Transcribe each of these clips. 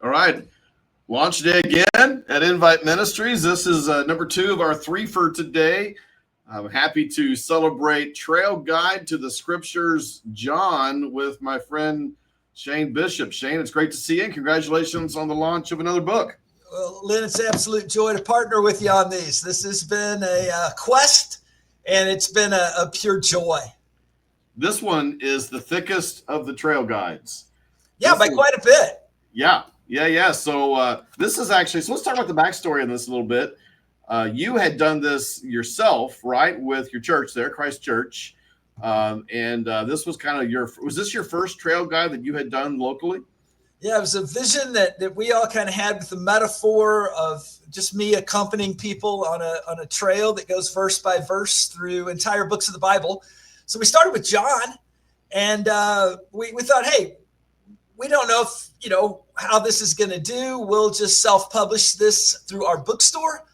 All right. Launch day again at Invite Ministries. This is number 2 of our 3 for today. I'm happy to celebrate Trail Guide to the Scriptures, John, with my friend Shane Bishop. Shane, it's great to see you, and congratulations on the launch of another book. Well, Lynn, it's an absolute joy to partner with you on these. This has been a quest, and it's been a pure joy. This one is the thickest of the trail guides. Yeah, by quite a bit. Yeah. So this is actually, so let's talk about the backstory on this a little bit. You had done this yourself, right, with your church there, Christ Church. And this was kind of was this your first trail guide that you had done locally? Yeah, it was a vision that we all kind of had with the metaphor of just me accompanying people on a trail that goes verse by verse through entire books of the Bible. So we started with John, and we thought, hey, we don't know if, how this is going to do. We'll just self-publish this through our bookstore,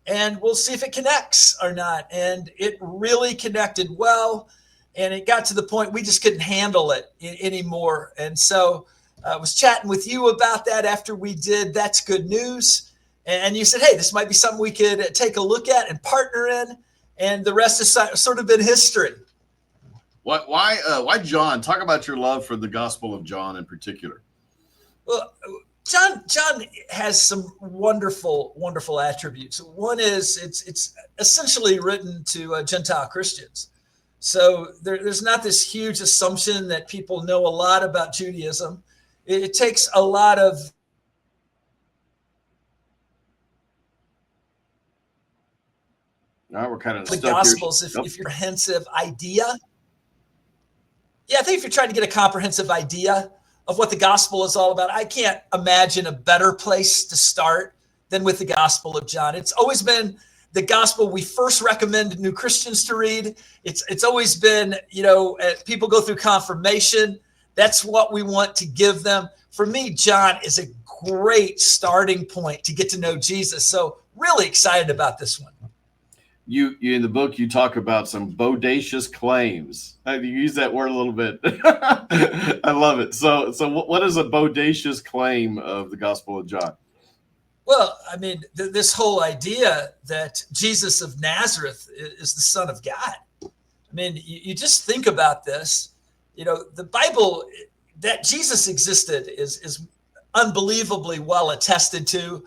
and we'll see if it connects or not. And it really connected well, and it got to the point we just couldn't handle it anymore. And so I was chatting with you about that after we did That's Good News. And you said, hey, this might be something we could take a look at and partner in. And the rest has sort of been history. Why John? Talk about your love for the Gospel of John in particular. Well, John has some wonderful, wonderful attributes. One is it's essentially written to Gentile Christians. So there's not this huge assumption that people know a lot about Judaism. It takes a lot of we're kind of the Gospels if you're comprehensive idea. Yeah, I think if you're trying to get a comprehensive idea of what the gospel is all about, I can't imagine a better place to start than with the Gospel of John. It's always been the gospel we first recommend new Christians to read. It's always been, people go through confirmation. That's what we want to give them. For me, John is a great starting point to get to know Jesus. So really excited about this one. You in the book, you talk about some bodacious claims. You use that word a little bit. I love it. So what is a bodacious claim of the Gospel of John? Well, I mean, this whole idea that Jesus of Nazareth is the Son of God. I mean, you just think about this. The Bible, that Jesus existed is unbelievably well attested to.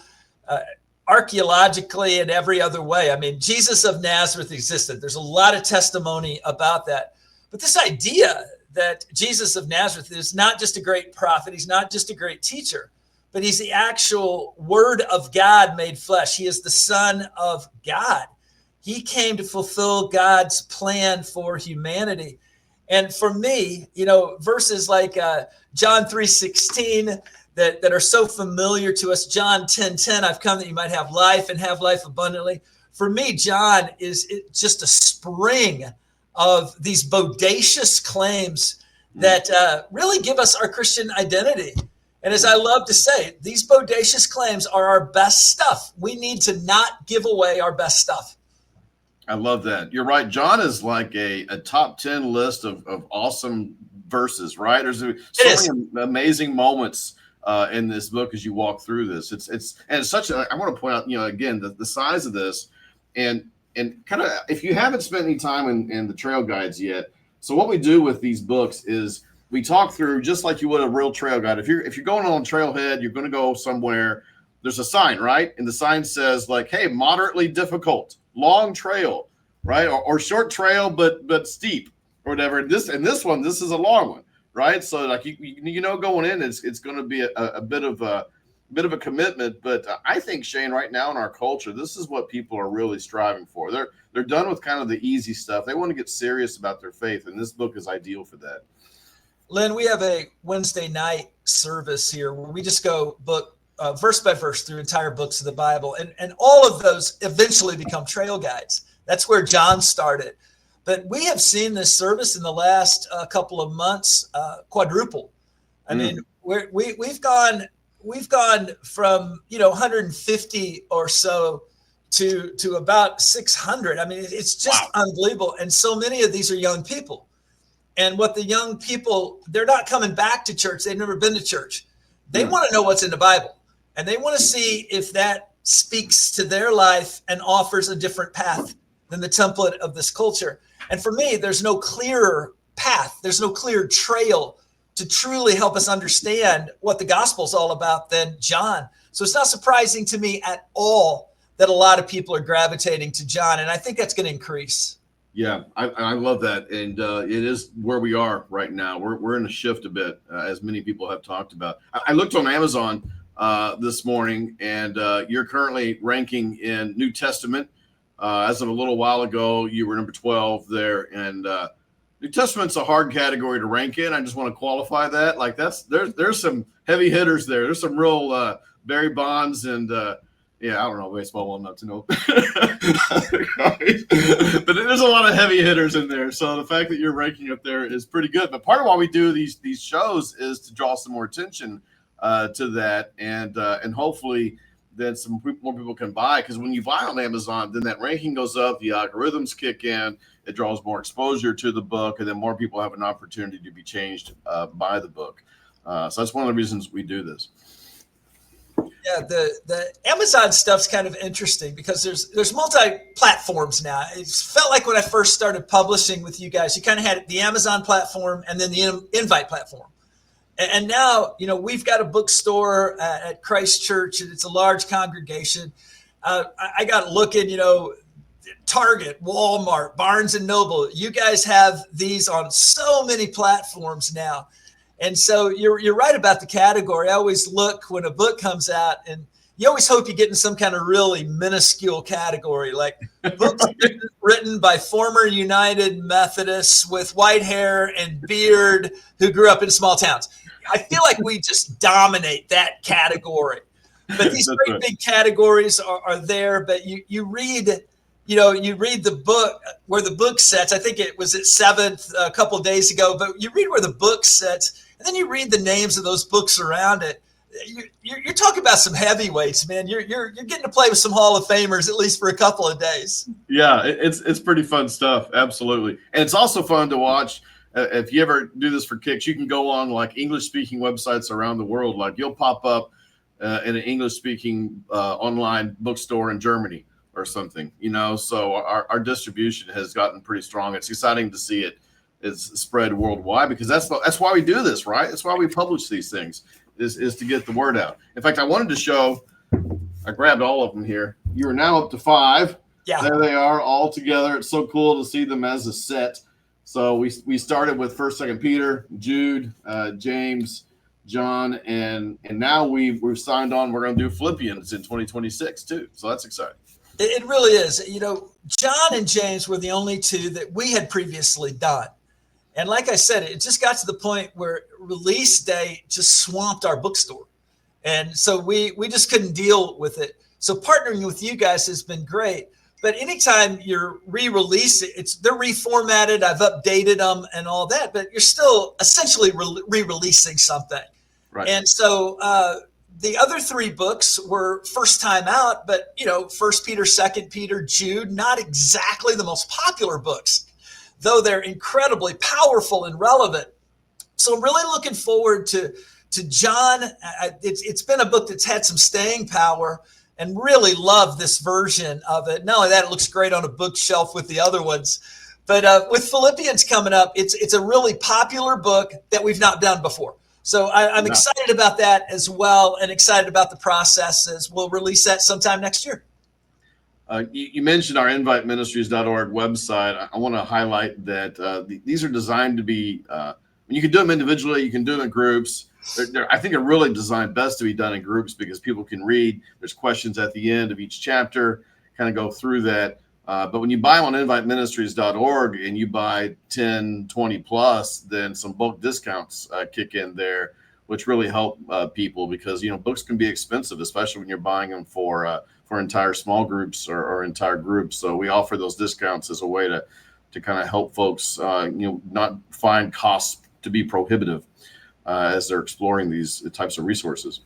Archaeologically and every other way. I mean, Jesus of Nazareth existed. There's a lot of testimony about that. But this idea that Jesus of Nazareth is not just a great prophet, he's not just a great teacher, but he's the actual Word of God made flesh. He is the Son of God. He came to fulfill God's plan for humanity. And for me, verses like John 3:16, that are so familiar to us. John 10:10, I've come that you might have life and have life abundantly. For me, John is just a spring of these bodacious claims that really give us our Christian identity. And as I love to say, these bodacious claims are our best stuff. We need to not give away our best stuff. I love that. You're right. John is like a top 10 list of awesome verses, right? There's so many amazing moments in this book as you walk through this. It's such a, I want to point out, again, the size of this and kind of, if you haven't spent any time in the trail guides yet. So what we do with these books is we talk through just like you would a real trail guide. If you're going on a trailhead, you're going to go somewhere, there's a sign, right? And the sign says like, hey, moderately difficult, long trail, right? Or short trail, but steep or whatever. This is a long one. Right. So like, going in, it's going to be a bit of a commitment. But I think, Shane, right now in our culture, this is what people are really striving for. They're done with kind of the easy stuff. They want to get serious about their faith. And this book is ideal for that. Lynn, we have a Wednesday night service here where we just go book verse by verse through entire books of the Bible. And all of those eventually become trail guides. That's where John started. But we have seen this service in the last couple of months quadruple. I mean, we've gone from 150 or so to about 600. I mean, it's just unbelievable. And so many of these are young people. And what the young people, they're not coming back to church. They've never been to church. They want to know what's in the Bible, and they want to see if that speaks to their life and offers a different path than the template of this culture. And for me, there's no clearer path. There's no clear trail to truly help us understand what the gospel is all about than John. So it's not surprising to me at all that a lot of people are gravitating to John. And I think that's going to increase. Yeah, I love that. And it is where we are right now. We're in a shift a bit, as many people have talked about. I looked on Amazon this morning, and you're currently ranking in New Testament. As of a little while ago, you were number 12 there. And New Testament's a hard category to rank in. I just want to qualify that. Like there's some heavy hitters there. There's some real Barry Bonds and yeah, I don't know baseball well enough to know. But there's a lot of heavy hitters in there. So the fact that you're ranking up there is pretty good. But part of why we do these shows is to draw some more attention to that, and hopefully then more people can buy. Because when you buy on Amazon, then that ranking goes up, the algorithms kick in, it draws more exposure to the book, and then more people have an opportunity to be changed by the book. So that's one of the reasons we do this. Yeah, the Amazon stuff's kind of interesting because there's multi-platforms now. It felt like when I first started publishing with you guys, you kind of had the Amazon platform and then the Invite platform. And now, we've got a bookstore at Christ Church, and it's a large congregation. I got looking, Target, Walmart, Barnes and Noble. You guys have these on so many platforms now. And so you're right about the category. I always look when a book comes out, and you always hope you get in some kind of really minuscule category, like books written by former United Methodists with white hair and beard who grew up in small towns. I feel like we just dominate that category. But these great big categories are there. But you read, you read the book where the book sets. I think it was at 7th a couple of days ago. But you read where the book sets, and then you read the names of those books around it. You're talking about some heavyweights, man. You're getting to play with some Hall of Famers, at least for a couple of days. Yeah, it's pretty fun stuff. Absolutely. And it's also fun to watch. If you ever do this for kicks, you can go on like English speaking websites around the world. Like you'll pop up in an English speaking online bookstore in Germany or something, so our distribution has gotten pretty strong. It's exciting to see it is spread worldwide, because that's why we do this, right? That's why we publish these things is to get the word out. In fact, I wanted to show, I grabbed all of them here. You are now up to 5. Yeah. There they are all together. It's so cool to see them as a set. So we started with 1st, 2nd Peter, Jude, James, John, and now we've signed on. We're going to do Philippians in 2026 too. So that's exciting. It really is. John and James were the only 2 that we had previously done. And like I said, it just got to the point where release day just swamped our bookstore. And so we just couldn't deal with it. So partnering with you guys has been great. But anytime you're re-releasing, they're reformatted. I've updated them and all that, but you're still essentially re-releasing something. Right. And so the other 3 books were first time out, but 1 Peter, 2 Peter, Jude, not exactly the most popular books, though they're incredibly powerful and relevant. So I'm really looking forward to John. It's been a book that's had some staying power, and really love this version of it. Not only that, it looks great on a bookshelf with the other ones. But with Philippians coming up, it's a really popular book that we've not done before. So I'm excited about that as well, and excited about the processes. We'll release that sometime next year. You mentioned our inviteministries.org website. I want to highlight that these are designed to be, you can do them individually, you can do them in groups. I think they're really designed best to be done in groups because people can read. There's questions at the end of each chapter, kind of go through that. But when you buy them on inviteministries.org and you buy 10, 20 plus, then some bulk discounts kick in there, which really help people because, books can be expensive, especially when you're buying them for entire small groups or entire groups. So we offer those discounts as a way to kind of help folks, not find costs to be prohibitive as they're exploring these types of resources.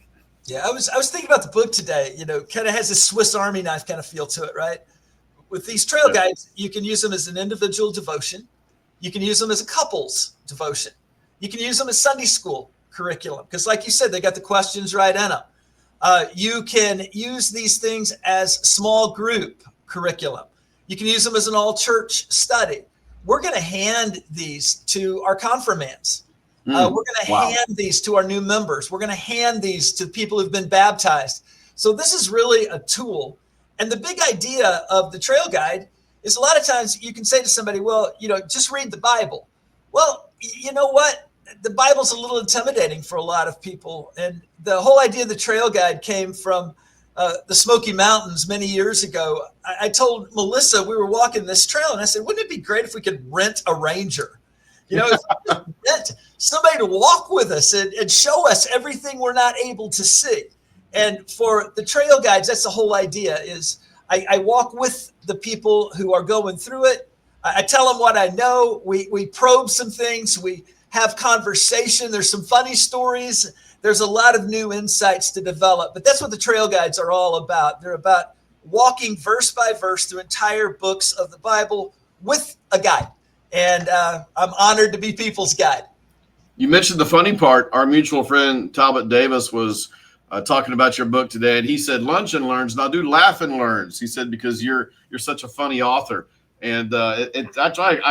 Yeah, I was thinking about the book today. Kind of has a Swiss Army knife kind of feel to it, right? With these trail guides, you can use them as an individual devotion. You can use them as a couple's devotion. You can use them as Sunday school curriculum, because like you said, they got the questions right in them. You can use these things as small group curriculum. You can use them as an all church study. We're going to hand these to our confirmands. We're going to hand these to our new members. We're going to hand these to people who've been baptized. So this is really a tool. And the big idea of the Trail Guide is a lot of times you can say to somebody, well, just read the Bible. Well, you know what? The Bible's a little intimidating for a lot of people. And the whole idea of the Trail Guide came from the Smoky Mountains many years ago. I told Melissa, we were walking this trail, and I said, wouldn't it be great if we could rent a ranger? Rent somebody to walk with us and show us everything we're not able to see. And for the Trail Guides, that's the whole idea is I walk with the people who are going through it. I tell them what I know. We probe some things. We have conversation. There's some funny stories. There's a lot of new insights to develop, but that's what the Trail Guides are all about. They're about walking verse by verse through entire books of the Bible with a guide. And I'm honored to be people's guide. You mentioned the funny part. Our mutual friend Talbot Davis was talking about your book today, and he said lunch and learns. Now do laugh and learns. He said because you're such a funny author, and I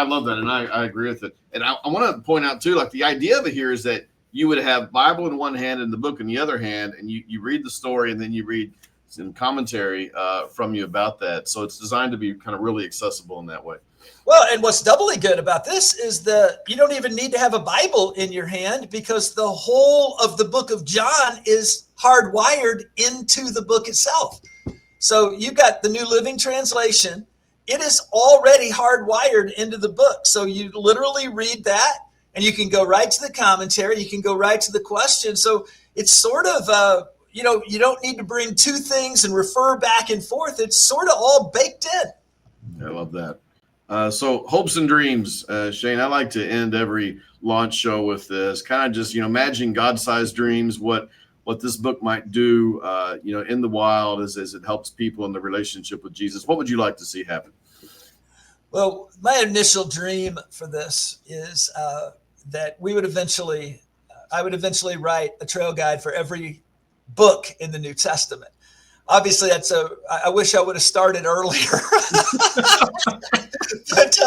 love that, and I agree with it. And I want to point out too, like the idea of it here is that you would have Bible in one hand and the book in the other hand, and you read the story, and then you read some commentary from you about that. So it's designed to be kind of really accessible in that way. Well, and what's doubly good about this is you don't even need to have a Bible in your hand, because the whole of the book of John is hardwired into the book itself. So you've got the New Living Translation. It is already hardwired into the book. So you literally read that, and you can go right to the commentary. You can go right to the question. So it's sort of, you don't need to bring two things and refer back and forth. It's sort of all baked in. I love that. So hopes and dreams, Shane, I like to end every launch show with this kind of just, imagine God-sized dreams, what this book might do, in the wild as it helps people in the relationship with Jesus. What would you like to see happen? Well, my initial dream for this is that I would eventually write a trail guide for every book in the New Testament. Obviously, I wish I would have started earlier, but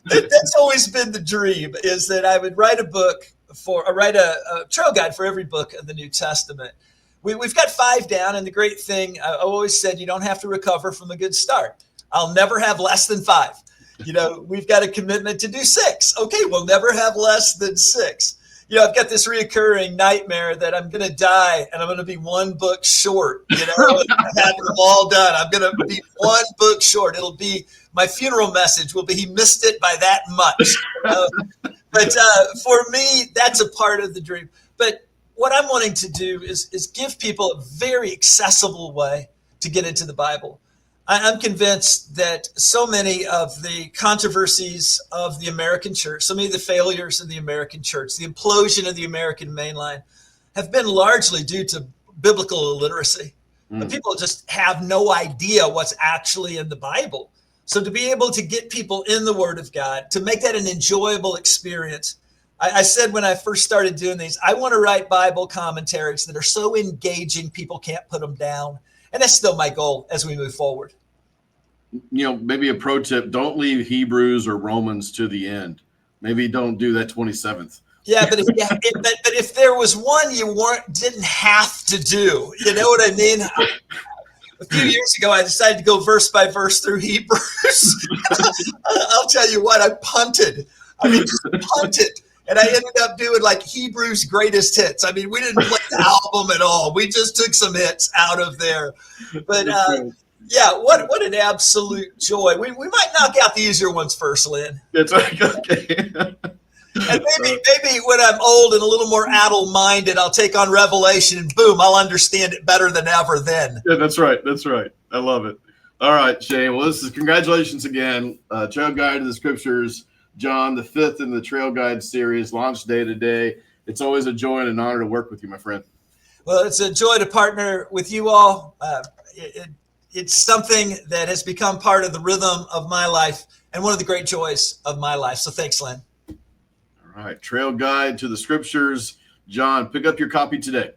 that's always been the dream, is that I would write a trail guide for every book of the New Testament. We've got 5 down, and the great thing, I always said, you don't have to recover from a good start. I'll never have less than 5. We've got a commitment to do 6. Okay, we'll never have less than 6. I've got this reoccurring nightmare that I'm going to die and I'm going to be 1 book short, and have them all done. I'm going to be 1 book short. It'll be my funeral message will be, he missed it by that much. But for me, that's a part of the dream. But what I'm wanting to do is give people a very accessible way to get into the Bible. I'm convinced that so many of the controversies of the American church, so many of the failures of the American church, the implosion of the American mainline, have been largely due to biblical illiteracy. People just have no idea what's actually in the Bible. So to be able to get people in the Word of God, to make that an enjoyable experience, I said when I first started doing these, I want to write Bible commentaries that are so engaging people can't put them down. And that's still my goal as we move forward. Maybe a pro tip, don't leave Hebrews or Romans to the end. Maybe don't do that 27th. Yeah, but if there was one you didn't have to do, you know what I mean? A few years ago, I decided to go verse by verse through Hebrews. I'll tell you what, I punted. Just punted. And I ended up doing like Hebrews greatest hits. We didn't play the album at all. We just took some hits out of there. But yeah, what an absolute joy. We might knock out the easier ones first, Lynn. That's right. Okay. And maybe when I'm old and a little more adult-minded, I'll take on Revelation and boom, I'll understand it better than ever then. Yeah, that's right. I love it. All right, Shane. Well, congratulations again. Trail Guide to the Scriptures, John, the 5th in the Trail Guide series, launch day today. It's always a joy and an honor to work with you, my friend. Well, it's a joy to partner with you all. It's something that has become part of the rhythm of my life and one of the great joys of my life. So thanks, Lynn. All right. Trail Guide to the Scriptures, John, pick up your copy today.